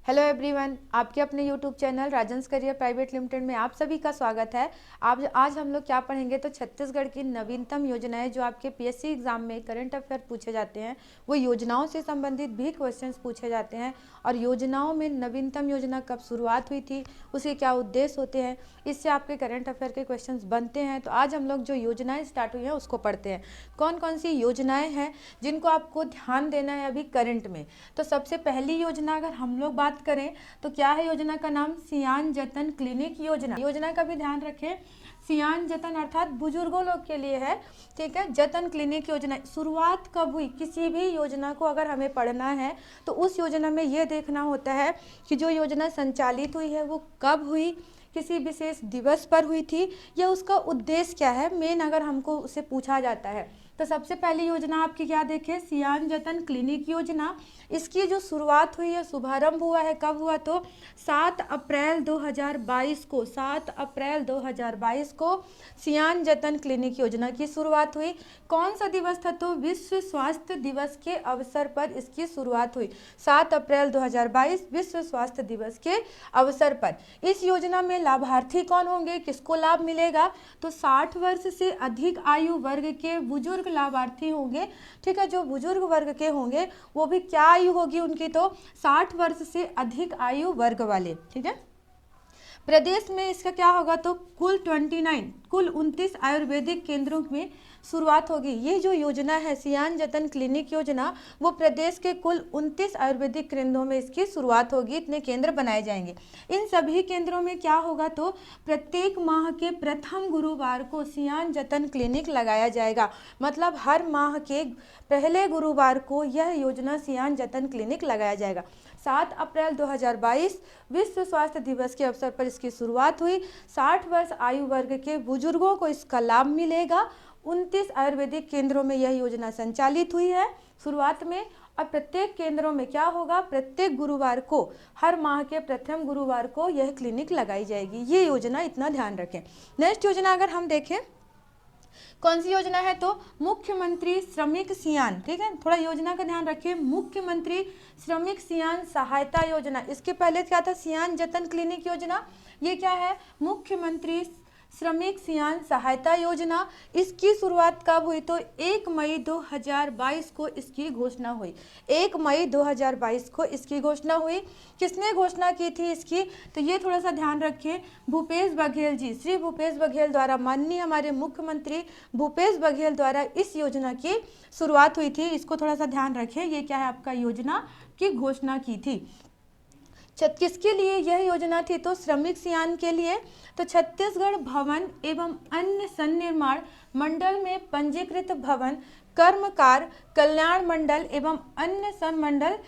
Hello everyone, आपके अपने YouTube channel Rajan's career private limited में आप सभी का स्वागत है। आज हम लोग क्या पढ़ेंगे तो छत्तीसगढ़ की नवीनतम योजनाएं जो आपके पीएससी एग्जाम में करंट अफेयर पूछे जाते हैं, वो योजनाओं से संबंधित भी क्वेश्चंस पूछे जाते हैं। और योजनाओं में नवीनतम योजना कब शुरुआत हुई थी, उसके क्या उद्देश्य होते हैं, इससे आपके करंट अफेयर के क्वेश्चंस बनते हैं। तो आज हम लोग जो योजनाएं स्टार्ट हुई हैं उसको पढ़ते हैं। कौन कौन सी योजनाएं हैं जिनको आपको ध्यान देना है अभी करंट में। तो सबसे पहली योजना अगर हम लोग बात करें तो क्या है योजना का नाम, सियान जतन क्लिनिक योजना। योजना का भी ध्यान रखें, सियान जतन अर्थात बुजुर्गों लोग के लिए है, ठीक है। जतन क्लिनिक योजना शुरुआत कब हुई, किसी भी योजना को अगर हमें पढ़ना है तो उस योजना में ये देखना होता है कि जो योजना संचालित हुई है वो कब हुई, किसी विशेष दिवस पर हुई थी, या उसका उद्देश्य क्या है, मेन अगर हमको उससे पूछा जाता है। तो सबसे पहली योजना आपकी क्या देखें, सियान जतन क्लिनिक योजना। इसकी जो शुरुआत हुई है, शुभारंभ हुआ है, कब हुआ तो 7 अप्रैल 2022 को, 7 अप्रैल 2022 को सियान जतन क्लिनिक योजना की शुरुआत हुई। कौन सा दिवस था तो विश्व स्वास्थ्य दिवस के अवसर पर इसकी शुरुआत हुई। 7 अप्रैल 2022 विश्व स्वास्थ्य दिवस के अवसर पर। इस योजना में लाभार्थी कौन होंगे, किसको लाभ मिलेगा तो 60 वर्ष से अधिक आयु वर्ग के बुजुर्ग लाभार्थी होंगे, ठीक है। जो बुजुर्ग वर्ग के होंगे वो भी क्या आयु होगी उनकी तो 60 वर्ष से अधिक आयु वर्ग वाले, ठीक है। प्रदेश में इसका क्या होगा तो कुल 29 आयुर्वेदिक केंद्रों में शुरुआत होगी। ये जो योजना है सियान जतन क्लिनिक योजना, वो प्रदेश के कुल 29 आयुर्वेदिक केंद्रों में इसकी शुरुआत होगी। इतने केंद्र बनाए जाएंगे। इन सभी केंद्रों में क्या होगा तो प्रत्येक माह के प्रथम गुरुवार को सियान जतन क्लिनिक लगाया जाएगा। मतलब हर माह के पहले गुरुवार को यह योजना सियान जतन क्लिनिक लगाया जाएगा। 7 अप्रैल 2022 विश्व स्वास्थ्य दिवस के अवसर पर इसकी शुरुआत हुई। 60 वर्ष आयु वर्ग के बुजुर्गों को इसका लाभ मिलेगा। 29 आयुर्वेदिक केंद्रों में यह योजना संचालित हुई है शुरुआत में। और प्रत्येक केंद्रों में क्या होगा, प्रत्येक गुरुवार को, हर माह के प्रथम गुरुवार को यह क्लिनिक लगाई जाएगी। ये योजना, इतना ध्यान रखें। नेक्स्ट योजना अगर हम देखें, कौन सी योजना है तो मुख्यमंत्री श्रमिक सियान, ठीक है। थोड़ा योजना का ध्यान रखिए, मुख्यमंत्री श्रमिक सियान सहायता योजना। इसके पहले क्या था, सियान जतन क्लिनिक योजना। ये क्या है, मुख्यमंत्री श्रमिक सियान सहायता योजना। इसकी शुरुआत कब हुई तो 1 मई 2022 को इसकी घोषणा हुई। 1 मई 2022 को इसकी घोषणा हुई। किसने घोषणा की थी इसकी तो ये थोड़ा सा ध्यान रखिए, भूपेश बघेल जी, श्री भूपेश बघेल द्वारा, माननीय हमारे मुख्यमंत्री भूपेश बघेल द्वारा इस योजना की शुरुआत हुई थी। इसको थोड़ा सा ध्यान रखें, ये क्या है आपका योजना की घोषणा की थी। किसके लिए यह योजना थी तो श्रमिक सियान के लिए। तो छत्तीसगढ़ भवन एवं अन्य सन्निर्माण मंडल में पंजीकृत भवन कर्मकार कल्याण मंडल एवं अन्य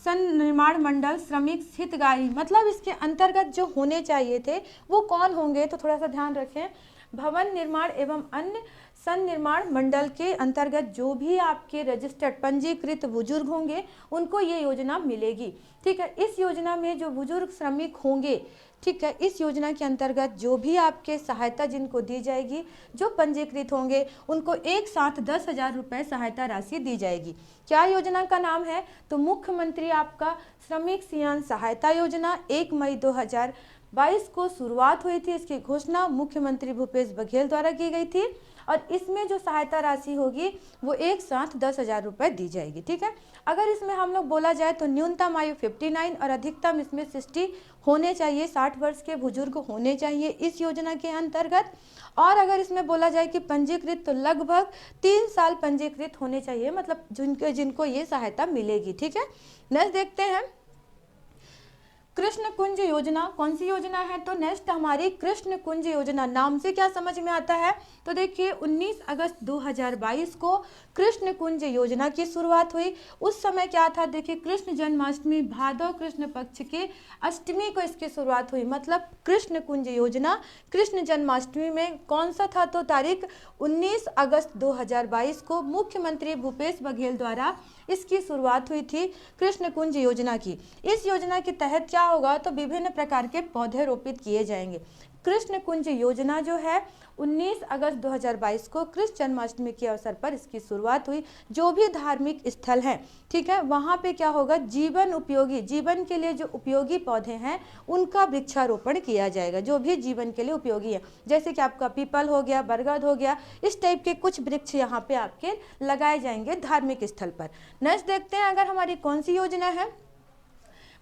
सन्निर्माण मंडल श्रमिक हितग्राही, मतलब इसके अंतर्गत जो होने चाहिए थे वो कौन होंगे तो थोड़ा सा ध्यान रखें, भवन निर्माण एवं अन्य सन्निर्माण मंडल के अंतर्गत जो भी आपके रजिस्टर्ड पंजीकृत बुजुर्ग होंगे उनको ये योजना मिलेगी, ठीक है। इस योजना में जो बुजुर्ग श्रमिक होंगे, ठीक है, इस योजना के अंतर्गत जो भी आपके सहायता जिनको दी जाएगी, जो पंजीकृत होंगे उनको एक साथ 10,000 रुपये सहायता राशि दी जाएगी। क्या योजना का नाम है तो मुख्यमंत्री आपका श्रमिक सियान सहायता योजना। 1 मई 2022 को शुरुआत हुई थी। इसकी घोषणा मुख्यमंत्री भूपेश बघेल द्वारा की गई थी। और इसमें जो सहायता राशि होगी वो एक साथ 10,000 रुपये दी जाएगी, ठीक है। अगर इसमें हम लोग बोला जाए तो न्यूनतम आयु 59 और अधिकतम इसमें 60 होने चाहिए, 60 वर्ष के बुजुर्ग होने चाहिए इस योजना के अंतर्गत। और अगर इसमें बोला जाए कि पंजीकृत तो लगभग 3 साल पंजीकृत होने चाहिए, मतलब जिनको ये सहायता मिलेगी, ठीक है। नेक्स्ट देखते हैं, कृष्ण कुंज योजना। कौन सी योजना है तो नेक्स्ट हमारी कृष्ण कुंज योजना। नाम से क्या समझ में आता है तो देखिए 19 अगस्त 2022 को कृष्ण कुंज योजना की शुरुआत हुई। उस समय क्या था देखिए, कृष्ण जन्माष्टमी भादव कृष्ण पक्ष के अष्टमी को इसकी शुरुआत हुई। मतलब कृष्ण कुंज योजना कृष्ण जन्माष्टमी में कौन सा था तो तारीख 19 अगस्त 2022 को मुख्यमंत्री भूपेश बघेल द्वारा इसकी शुरुआत हुई थी कृष्ण कुंज योजना की। इस योजना के तहत क्या होगा तो विभिन्न प्रकार के पौधे रोपित किए जाएंगे। कृष्ण कुंज योजना जो है 19 अगस्त 2022 को कृष्ण जन्माष्टमी के अवसर पर इसकी शुरुआत हुई। जो भी धार्मिक स्थल हैं, ठीक है, वहाँ पे क्या होगा, जीवन के लिए जो उपयोगी पौधे हैं उनका वृक्षारोपण किया जाएगा, जो भी जीवन के लिए उपयोगी है, जैसे कि आपका पीपल हो गया, बरगद हो गया, इस टाइप के कुछ वृक्ष यहाँ पे आपके लगाए जाएंगे धार्मिक स्थल पर। नेक्स्ट देखते हैं अगर हमारी कौन सी योजना है,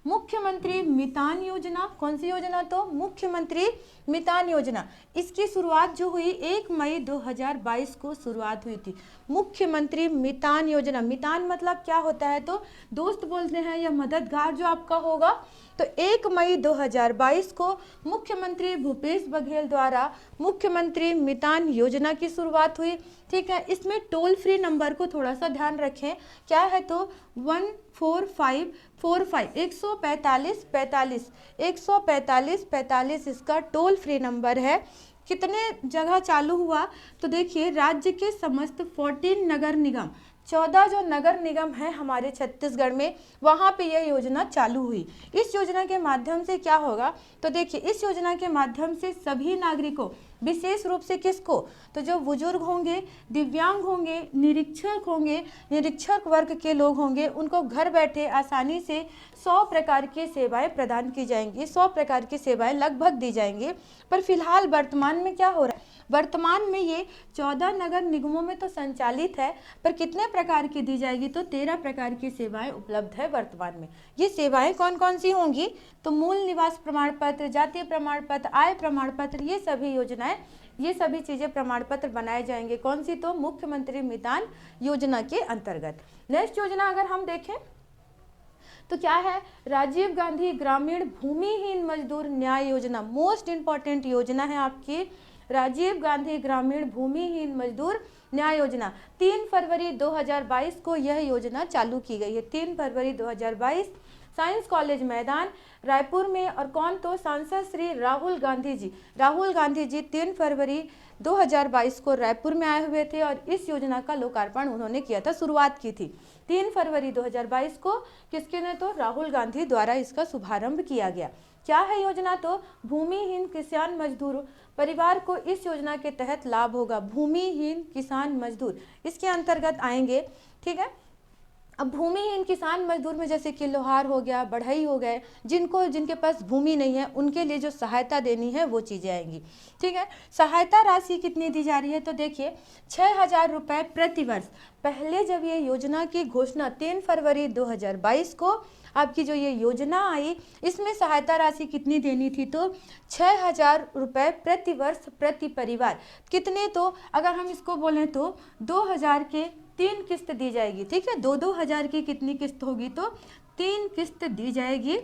मुख्यमंत्री मितान योजना। कौन सी योजना, तो मुख्यमंत्री मितान योजना। इसकी शुरुआत जो हुई 1 मई 2022 को शुरुआत हुई थी। मुख्यमंत्री मितान योजना, मितान मतलब क्या होता है, तो दोस्त बोलते हैं या मददगार जो आपका होगा। तो 1 मई 2022 को मुख्यमंत्री भूपेश बघेल द्वारा मुख्यमंत्री मितान योजना की शुरुआत हुई, ठीक है। इसमें टोल फ्री नंबर को थोड़ा सा ध्यान रखें, क्या है, तो 14545 145 इसका टोल फ्री नंबर है। कितने जगह चालू हुआ, तो देखिए राज्य के समस्त 14 नगर निगम, 14 जो नगर निगम है हमारे छत्तीसगढ़ में, वहाँ पे यह योजना चालू हुई। इस योजना के माध्यम से क्या होगा, तो देखिए इस योजना के माध्यम से सभी नागरिकों, विशेष रूप से किसको, तो जो बुजुर्ग होंगे, दिव्यांग होंगे, निरीक्षक वर्ग के लोग होंगे, उनको घर बैठे आसानी से 100 प्रकार की सेवाएं प्रदान की जाएंगी, 100 प्रकार की सेवाएं लगभग दी जाएंगी। पर फिलहाल वर्तमान में क्या हो रहा है, वर्तमान में ये 14 नगर निगमों में तो संचालित है, पर कितने प्रकार की दी जाएगी, तो 13 प्रकार की सेवाएं उपलब्ध है वर्तमान में। ये सेवाएं कौन कौन सी होंगी, तो मूल निवास प्रमाण पत्र, जातीय प्रमाण पत्र, आय प्रमाण पत्र, ये सभी योजनाएं, ये सभी चीजें प्रमाण पत्र बनाए जाएंगे। कौन सी, तो मुख्यमंत्री मितान योजना के अंतर्गत। नेक्स्ट योजना अगर हम देखें तो क्या है, राजीव गांधी ग्रामीण भूमिहीन मजदूर न्याय योजना। मोस्ट इंपॉर्टेंट योजना है आपकी राजीव गांधी ग्रामीण भूमिहीन मजदूर न्याय योजना। 3 फरवरी 2022 को यह योजना चालू की गई है। 3 फरवरी 2022 साइंस कॉलेज मैदान रायपुर में, और कौन, तो सांसद श्री राहुल गांधी जी। राहुल गांधी जी 3 फरवरी 2022 को रायपुर में आए हुए थे और इस योजना का लोकार्पण उन्होंने किया था, शुरुआत की थी 3 फरवरी 2022 को। किसके ने, तो राहुल गांधी द्वारा इसका शुभारंभ किया गया। क्या है योजना, तो भूमिहीन किसान मजदूर परिवार को इस योजना के तहत लाभ होगा। भूमिहीन किसान मजदूर इसके अंतर्गत आएंगे, ठीक है। अब भूमिहीन किसान मजदूर में जैसे कि लोहार हो गया, बढ़ई हो गए, जिनके पास भूमि नहीं है उनके लिए जो सहायता देनी है वो चीज़ें आएंगी, ठीक है। सहायता राशि कितनी दी जा रही है, तो देखिए 6,000 रुपये प्रति वर्ष। पहले जब ये योजना की घोषणा 3 फरवरी 2022 को आपकी जो ये योजना आई, इसमें सहायता राशि कितनी देनी थी, तो 6,000 रुपये प्रति वर्ष प्रति परिवार। कितने, तो अगर हम इसको बोलें तो 2,000 के 3 किस्त दी जाएगी, ठीक है। 2-2 हज़ार की कितनी किस्त होगी, तो 3 किस्त दी जाएगी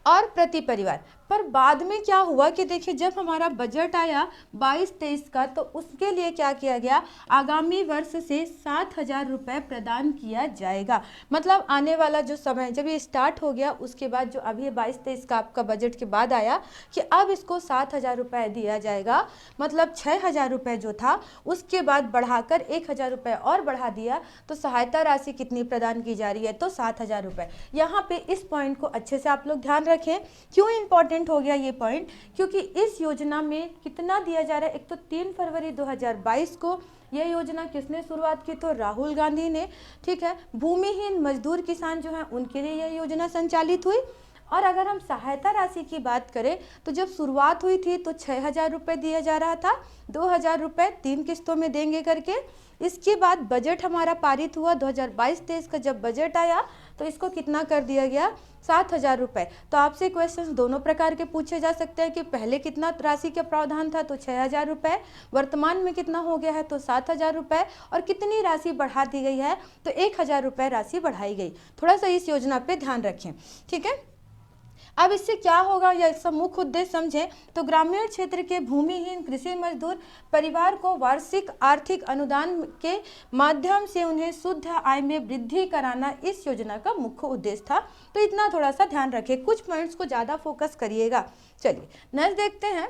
और प्रति परिवार। पर बाद में क्या हुआ कि देखिए जब हमारा बजट आया 22-23 का, तो उसके लिए क्या किया गया, आगामी वर्ष से 7,000 रुपये प्रदान किया जाएगा। मतलब आने वाला जो समय जब ये स्टार्ट हो गया, उसके बाद जो अभी 22-23 का आपका बजट के बाद आया कि अब इसको 7,000 रुपये दिया जाएगा। मतलब 6,000 रुपये जो था उसके बाद बढ़ाकर 1,000 रुपये और बढ़ा दिया, तो सहायता राशि कितनी प्रदान की जा रही है, तो 7,000 रुपये। यहाँ पे इस पॉइंट को अच्छे से आप लोग ध्यान रखें। क्यों इंपॉर्टेंट हो गया ये पॉइंट, क्योंकि इस योजना में कितना दिया जा रहा है। एक तो 3 फरवरी 2022 को यह योजना किसने शुरुआत की, तो राहुल गांधी ने, ठीक है। भूमिहीन मजदूर किसान जो हैं उनके लिए यह योजना संचालित हुई। और अगर हम सहायता राशि की बात करें तो जब शुरुआत हुई थी तो 6,000 रुपये दिया जा रहा था, 2,000 रुपये 3 किस्तों में देंगे करके। इसके बाद बजट हमारा पारित हुआ 2022-23 का, जब बजट आया तो इसको कितना कर दिया गया, 7,000 रुपये। तो आपसे क्वेश्चंस दोनों प्रकार के पूछे जा सकते हैं कि पहले कितना राशि का प्रावधान था, तो 6,000 रुपये, वर्तमान में कितना हो गया है, तो 7,000 रुपये, और कितनी राशि बढ़ा दी गई है, तो 1,000 रुपये राशि बढ़ाई गई। थोड़ा सा इस योजना पे ध्यान रखें, ठीक है। अब इससे क्या होगा, या इसका मुख्य उद्देश्य समझें तो ग्रामीण क्षेत्र के भूमिहीन कृषि मजदूर परिवार को वार्षिक आर्थिक अनुदान के माध्यम से उन्हें शुद्ध आय में वृद्धि कराना इस योजना का मुख्य उद्देश्य था। तो इतना थोड़ा सा ध्यान रखें, कुछ पॉइंट्स को ज़्यादा फोकस करिएगा। चलिए नेक्स्ट देखते हैं।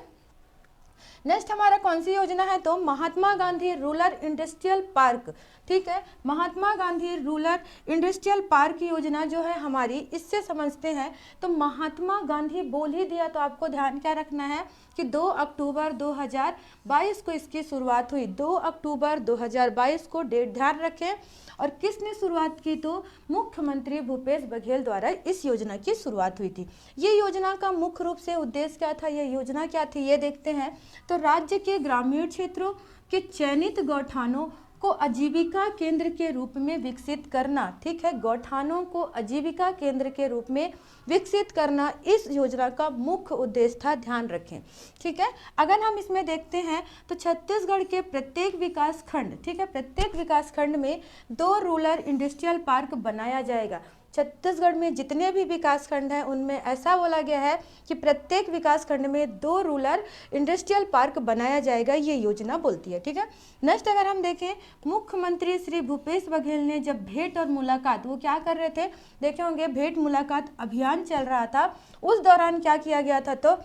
नेक्स्ट हमारा कौन सी योजना है, तो Mahatma Gandhi rural industrial park. ठीक है, Mahatma Gandhi rural industrial park योजना जो है हमारी, इससे समझते हैं तो महात्मा गांधी बोल ही दिया तो आपको ध्यान क्या रखना है कि 2 अक्टूबर 2022 को इसकी शुरुआत हुई। 2 अक्टूबर 2022 को डेट ध्यान रखें। और किसने शुरुआत की, तो मुख्यमंत्री भूपेश बघेल द्वारा इस योजना की शुरुआत हुई थी। ये योजना का मुख्य रूप से उद्देश्य क्या था, ये योजना क्या थी, ये देखते हैं। तो राज्य के ग्रामीण क्षेत्रों के चयनित गौठानों को आजीविका केंद्र के रूप में विकसित करना। ठीक है, गौठानों को आजीविका केंद्र के रूप में विकसित करना इस योजना का मुख्य उद्देश्य था, ध्यान रखें। ठीक है, अगर हम इसमें देखते हैं तो छत्तीसगढ़ के प्रत्येक विकास खंड, ठीक है, प्रत्येक विकास खंड में 2 रूरल इंडस्ट्रियल पार्क बनाया जाएगा। छत्तीसगढ़ में जितने भी विकास खंड हैं उनमें ऐसा बोला गया है कि प्रत्येक विकास खंड में 2 रूरल इंडस्ट्रियल पार्क बनाया जाएगा, ये योजना बोलती है। ठीक है, नेक्स्ट अगर हम देखें, मुख्यमंत्री श्री भूपेश बघेल ने जब भेंट और मुलाकात, वो क्या कर रहे थे, देखे होंगे भेंट मुलाकात अभियान चल रहा था, उस दौरान क्या किया गया था, तो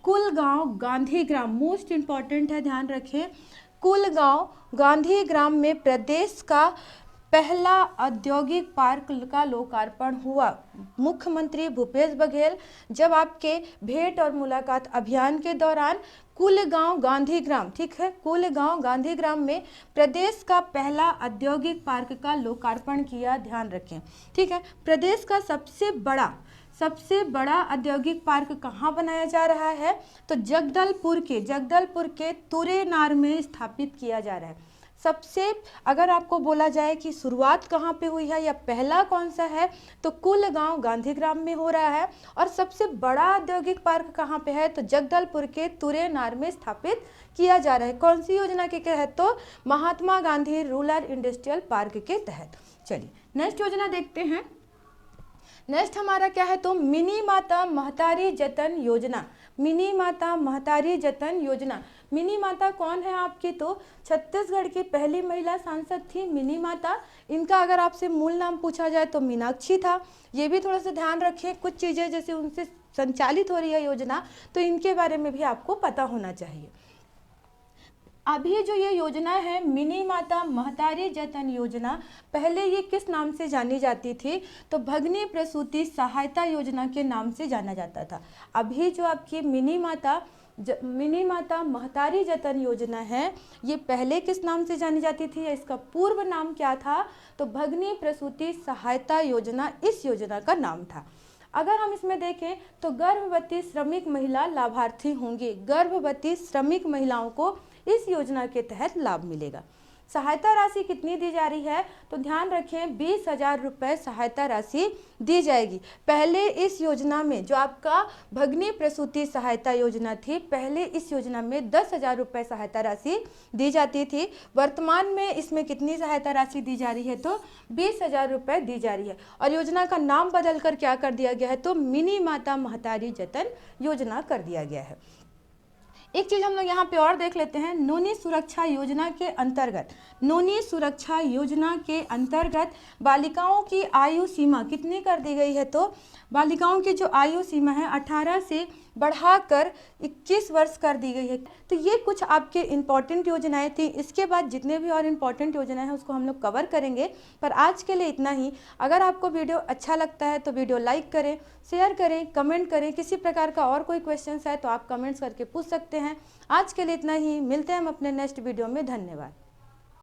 कुलगांव गांधी ग्राम, मोस्ट इंपॉर्टेंट है, ध्यान रखें, कुलगांव गांधी ग्राम में प्रदेश का पहला औद्योगिक पार्क का लोकार्पण हुआ। मुख्यमंत्री भूपेश बघेल जब आपके भेंट और मुलाकात अभियान के दौरान कुलगांव गांधी ग्राम, ठीक है, कुलगांव गांधी ग्राम में प्रदेश का पहला औद्योगिक पार्क का लोकार्पण किया, ध्यान रखें। ठीक है, प्रदेश का सबसे बड़ा औद्योगिक पार्क कहाँ बनाया जा रहा है, तो जगदलपुर के तुरेनार में स्थापित किया जा रहा है। सबसे अगर आपको बोला जाए कि शुरुआत कहाँ पे हुई है या पहला कौन सा है, तो कुलगांव गांधीग्राम में हो रहा है। और सबसे बड़ा औद्योगिक पार्क कहाँ पे है, तो जगदलपुर के तुरेनार में स्थापित किया जा रहा है। कौन सी योजना के तहत, तो Mahatma Gandhi rural industrial park के तहत। चलिए नेक्स्ट योजना देखते हैं। नेक्स्ट हमारा क्या है, तो मिनी माता महतारी जतन योजना। मिनी माता महतारी जतन योजना, मिनी माता कौन है आपकी, तो छत्तीसगढ़ की पहली महिला सांसद थी मिनी माता। इनका अगर आपसे मूल नाम पूछा जाए तो मीनाक्षी था। ये भी थोड़ा सा ध्यान रखें, कुछ चीज़ें जैसे उनसे संचालित हो रही है योजना, तो इनके बारे में भी आपको पता होना चाहिए। अभी जो ये योजना है मिनी माता महतारी जतन योजना, पहले ये किस नाम से जानी जाती थी, तो भगिनी प्रसूति सहायता योजना के नाम से जाना जाता था। अभी जो आपकी मिनी माता महतारी जतन योजना है, ये पहले किस नाम से जानी जाती थी या इसका पूर्व नाम क्या था, तो भगिनी प्रसूति सहायता योजना इस योजना का नाम था। अगर हम इसमें देखें तो गर्भवती श्रमिक महिला लाभार्थी होंगी, गर्भवती श्रमिक महिलाओं को इस योजना के तहत लाभ मिलेगा। सहायता राशि कितनी दी जा रही है, तो ध्यान रखें 20,000 रुपये सहायता राशि दी जाएगी। पहले इस योजना में जो आपका भगिनी प्रसूति सहायता योजना थी, पहले इस योजना में 10,000 रुपये सहायता राशि दी जाती थी। वर्तमान में इसमें कितनी सहायता राशि दी जा रही है, तो 20,000 रुपये दी जा रही है। और योजना का नाम बदलकर क्या कर दिया गया है, तो मिनी माता महतारी जतन योजना कर दिया गया है। एक चीज हम लोग यहाँ पे और देख लेते हैं, नोनी सुरक्षा योजना के अंतर्गत, नोनी सुरक्षा योजना के अंतर्गत बालिकाओं की आयु सीमा कितनी कर दी गई है, तो बालिकाओं की जो आयु सीमा है 18 से बढ़ाकर 21 वर्ष कर दी गई है। तो ये कुछ आपके इम्पॉर्टेंट योजनाएं थी। इसके बाद जितने भी और इम्पॉर्टेंट योजनाएं हैं उसको हम लोग कवर करेंगे, पर आज के लिए इतना ही। अगर आपको वीडियो अच्छा लगता है तो वीडियो लाइक करें, शेयर करें, कमेंट करें। किसी प्रकार का और कोई क्वेश्चन है तो आप कमेंट्स करके पूछ सकते हैं। आज के लिए इतना ही, मिलते हैं हम अपने नेक्स्ट वीडियो में। धन्यवाद।